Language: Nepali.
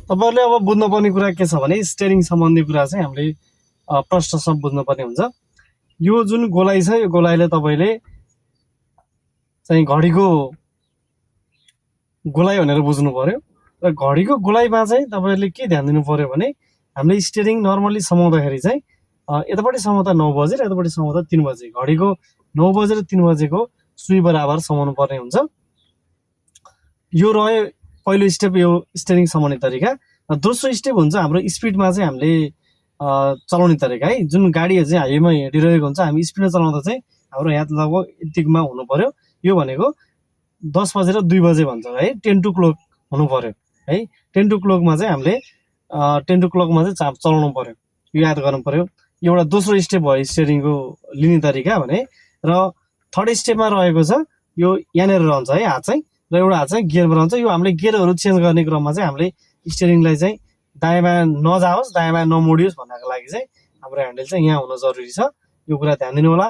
तपाईहरुले अब बुझ्नुपर्ने कुरा के छ भने स्टियरिङ सम्बन्धी कुरा चाहिँ हामीले प्रश्नसँग बुझ्नुपर्ने हुन्छ। यो जुन गोलाइ छ यो गोलाइले तपाईले चाहिँ घडीको गोलाइ भनेर बुझ्नु पर्यो र घडीको गोलाइमा चाहिँ तपाईहरुले के ध्यान दिनु पर्यो भने हामीले स्टियरिङ नर्मली समाउँदाखेरि चाहिँ यतापटि समाउँदा 9 बजे र यतापटि समाउँदा 3 बजे घडीको 9 बजे र 3 बजेको सुई बराबर समाउनु पर्ने हुन्छ। यो रह्यो पहिलो स्टेप यो स्टियरिङ समाउने तरिका। दोस्रो स्टेप हुन्छ हाम्रो स्पिडमा चाहिँ हामीले चलाउने तरिका है। जुन गाडी चाहिँ हाइवेमा हिँडिरहेको हुन्छ हामी स्पिडमा चलाउँदा चाहिँ हाम्रो याद लगभग यतिमा हुनु पर्यो। यो भनेको 10 बजे र 2 बजे भन्छ है 10 टु क्लक हुनु पर्यो है। 10 टु क्लकमा चाहिँ हामीले 10 टु क्लकमा चाहिँ चलाउनु पर्यो। यो याद गर्नु पर्यो। एउटा दोस्रो स्टेप भयो स्टियरिङको लिने तरिका भने र थर्ड स्टेपमा रहेको छ यो यहाँनेर रहन्छ है हात चाहिँ र एउटा हात चाहिँ गियरमा रहन्छ। यो हामीले गियरहरू चेन्ज गर्ने क्रममा चाहिँ हामीले स्टियरिङलाई चाहिँ दायाँमा नजाओस् दायाँमा नमोडियोस् भन्नको लागि चाहिँ हाम्रो ह्यान्डल चाहिँ यहाँ हुन जरुरी छ। यो कुरा ध्यान दिनु होला।